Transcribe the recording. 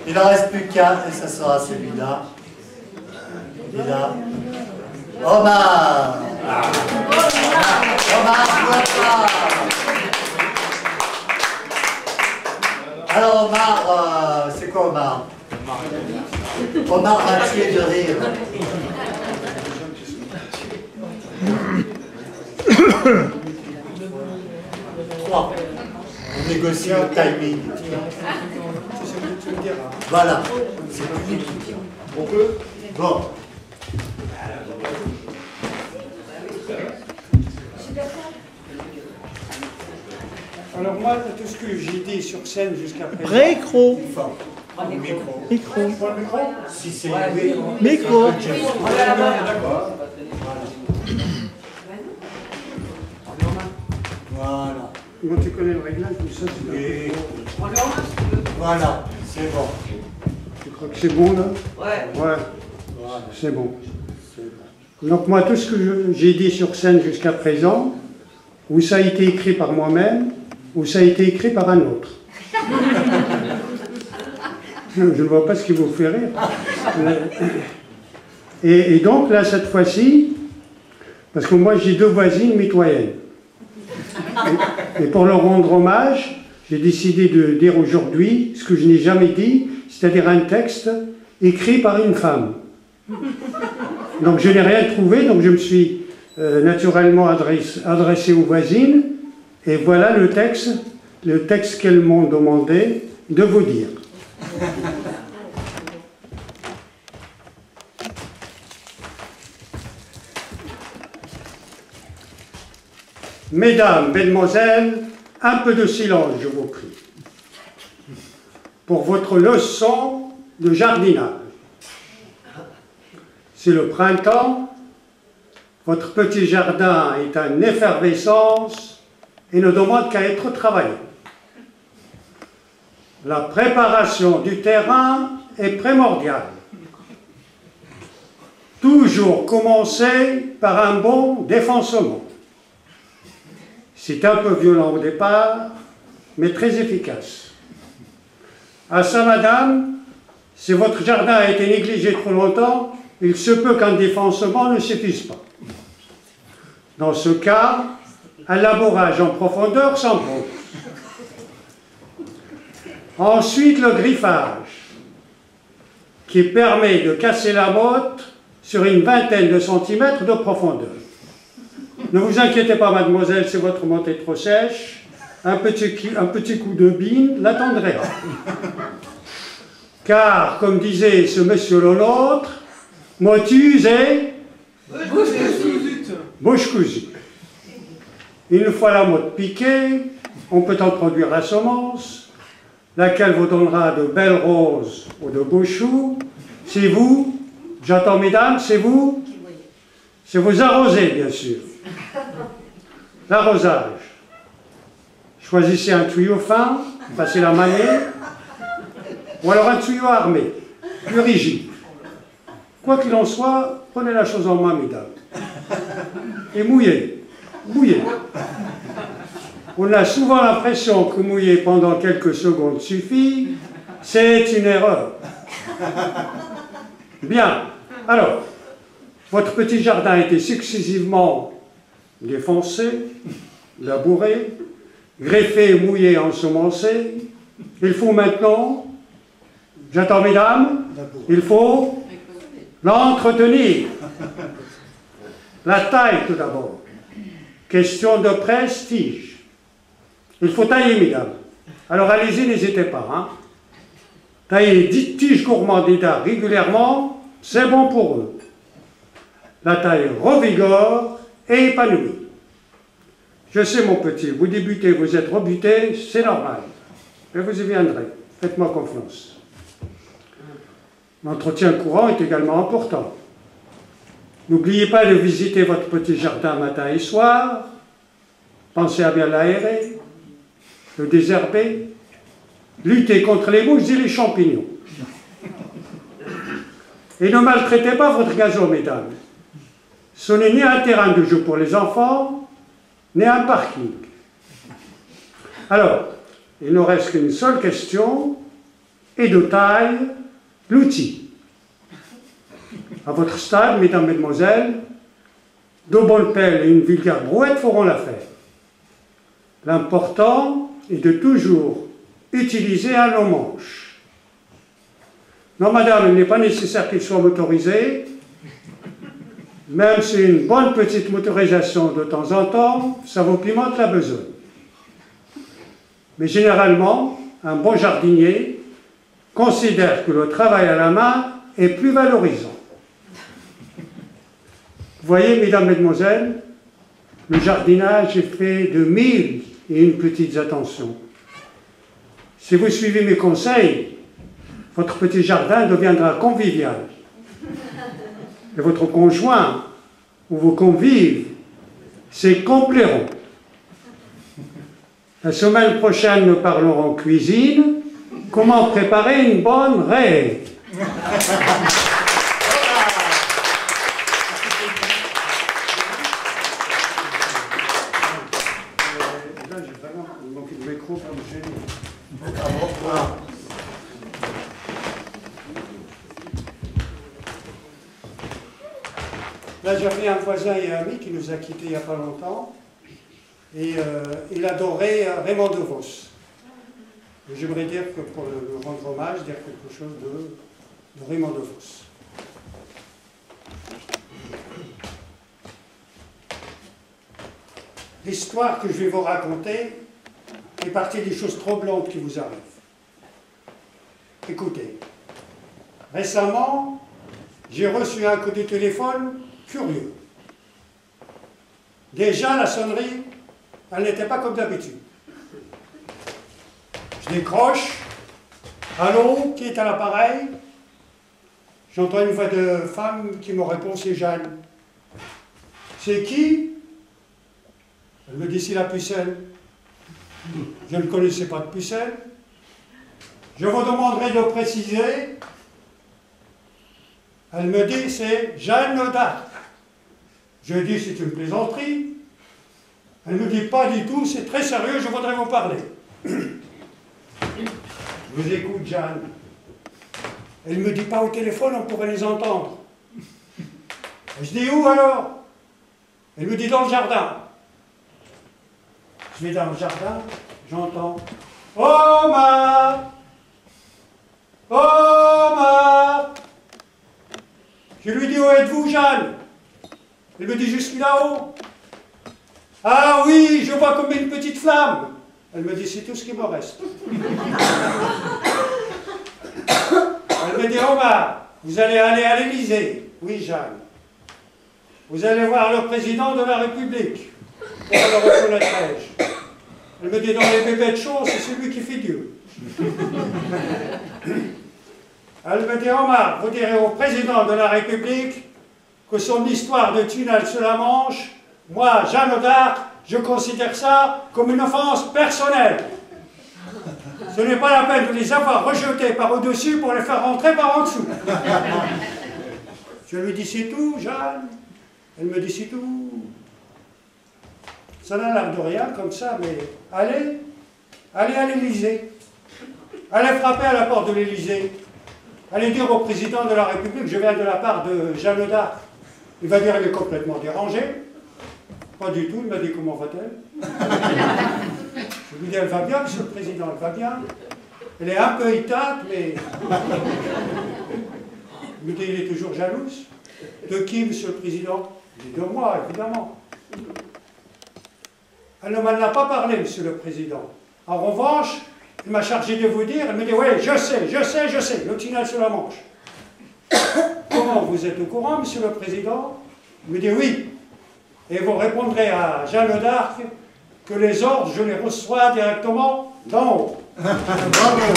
Il n'en reste plus qu'un et ça sera celui-là. Il est là. Omar. Omar, voilà. Alors Omar, c'est quoi Omar? Omar m'a tué de rire. Trois. On négocie le timing. Voilà. On peut? Bon. Alors moi, tout ce que j'ai dit sur scène jusqu'à présent... Micro. Micro. Micro. Si c'est... Micro. Voilà. Moi, tu connais le réglage, tout ça, c'est... Voilà, c'est bon. Tu crois que c'est bon, là? Ouais. C'est bon. Donc moi, tout ce que j'ai dit sur scène jusqu'à présent, ou ça a été écrit par moi-même, ou ça a été écrit par un autre. Je ne vois pas ce qui vous fait rire. Et donc, là, cette fois-ci, parce que moi, j'ai deux voisines mitoyennes. Et pour leur rendre hommage, j'ai décidé de dire aujourd'hui ce que je n'ai jamais dit, c'est-à-dire un texte écrit par une femme. Donc je n'ai rien trouvé, donc je me suis naturellement adressé aux voisines, et voilà le texte qu'elles m'ont demandé de vous dire. Mesdames, mesdemoiselles, un peu de silence, je vous prie, pour votre leçon de jardinage. C'est le printemps, votre petit jardin est en effervescence et ne demande qu'à être travaillé. La préparation du terrain est primordiale. Toujours commencer par un bon défoncement. C'est un peu violent au départ, mais très efficace. À ça, madame, si votre jardin a été négligé trop longtemps, il se peut qu'un défoncement ne suffise pas. Dans ce cas, un labourage en profondeur s'impose. Ensuite, le griffage, qui permet de casser la motte sur une vingtaine de centimètres de profondeur. Ne vous inquiétez pas, mademoiselle, si votre motte est trop sèche, un petit coup de bine l'attendra. Car, comme disait ce monsieur le nôtre, motus et bouche cousue. Une fois la motte piquée, on peut introduire la semence, laquelle vous donnera de belles roses ou de beaux choux. C'est vous, j'entends mesdames, c'est vous arrosez bien sûr. L'arrosage. Choisissez un tuyau fin, facile à manier, ou alors un tuyau armé, plus rigide. Quoi qu'il en soit, prenez la chose en main, mesdames. Et mouillez. Mouillez. On a souvent l'impression que mouiller pendant quelques secondes suffit. C'est une erreur. Bien. Alors, votre petit jardin a été successivement défoncé, labouré, greffé, mouillé, ensemencé. Il faut maintenant, j'attends mesdames, il faut l'entretenir. La taille tout d'abord. Question de prestige. Il faut tailler, mesdames. Alors allez-y, n'hésitez pas. Hein. Tailler 10 tiges gourmandidas régulièrement, c'est bon pour eux. La taille revigore et épanouie. Je sais, mon petit, vous débutez, vous êtes rebuté, c'est normal. Mais vous y viendrez. Faites-moi confiance. L'entretien courant est également important. N'oubliez pas de visiter votre petit jardin matin et soir. Pensez à bien l'aérer, le désherber, lutter contre les mouches et les champignons. Et ne maltraitez pas votre gazon, mesdames. Ce n'est ni un terrain de jeu pour les enfants, ni un parking. Alors, il ne reste qu'une seule question. et de taille l'outil. À votre stade, mesdames, mesdemoiselles, deux bonnes pelles et une vulgaire brouette feront l'affaire. L'important est de toujours utiliser un long manche. Non, madame, il n'est pas nécessaire qu'il soit motorisé. Même si une bonne petite motorisation de temps en temps, ça vous pimente la besogne. Mais généralement, un bon jardinier considère que le travail à la main est plus valorisant. Vous voyez, mesdames, mesdemoiselles, le jardinage est fait de 1000 et une petites attentions. Si vous suivez mes conseils, votre petit jardin deviendra convivial. Et votre conjoint ou vos convives s'y complairont. La semaine prochaine, nous parlerons cuisine. Comment préparer une bonne raie. Là, j'avais un voisin et un ami qui nous a quittés il n'y a pas longtemps, et il adorait Raymond DeVos. J'aimerais dire que pour le rendre hommage, dire quelque chose de Raymond DeVos. L'histoire que je vais vous raconter est partie des choses troublantes qui vous arrivent. Écoutez, récemment, j'ai reçu un coup de téléphone curieux. Déjà, la sonnerie, elle n'était pas comme d'habitude. Je décroche. Allô, qui est à l'appareil? J'entends une voix de femme qui me répond, c'est Jeanne. C'est qui? Elle me dit, c'est la pucelle. Je ne connaissais pas de pucelle. Je vous demanderai de préciser. Elle me dit, c'est Jeanne d'Arc. Je lui dis, c'est une plaisanterie. Elle me dit, pas du tout, c'est très sérieux, je voudrais vous parler. Je vous écoute, Jeanne. Elle me dit, pas au téléphone, on pourrait les entendre. Je dis, où alors? Elle me dit, dans le jardin. Je vais dans le jardin, j'entends, Omar! Omar! Je lui dis, où êtes-vous, Jeanne? Elle me dit, je suis là-haut. Ah oui, je vois comme une petite flamme. Elle me dit, c'est tout ce qui me reste. Elle me dit, Omar, vous allez aller à l'Élysée. Oui, Jeanne. Vous allez voir le président de la République. Et le reconnaîtrai-je. Elle me dit, dans les bébés de chaux, c'est celui qui fait Dieu. Elle me dit, Omar, vous direz au président de la République que son histoire de tunnel sur la Manche, moi, Jeanne d'Arc, je considère ça comme une offense personnelle. Ce n'est pas la peine de les avoir rejetés par au-dessus pour les faire rentrer par en dessous. Je lui dis, c'est tout, Jeanne? Elle me dit, c'est tout. Ça n'a l'air de rien comme ça, mais allez à l'Élysée. Allez frapper à la porte de l'Élysée. Allez dire au président de la République, je viens de la part de Jeanne d'Arc. Il va dire, elle est complètement dérangée. Pas du tout, il m'a dit, comment va-t-elle? Je lui dis, elle va bien, monsieur le président, elle va bien. Elle est un peu éteinte, mais... Il me dit, il est toujours jalouse. De qui, monsieur le président? Il dit, de moi, évidemment. Elle ne m'en a pas parlé, monsieur le président. En revanche, il m'a chargé de vous dire, elle me dit, oui, je sais, le tunnel sur la Manche. Comment, vous êtes au courant, monsieur le président? Il me dit, oui. Et vous répondrez à Jeanne d'Arc que les ordres, je les reçois directement d'en haut. Bravo.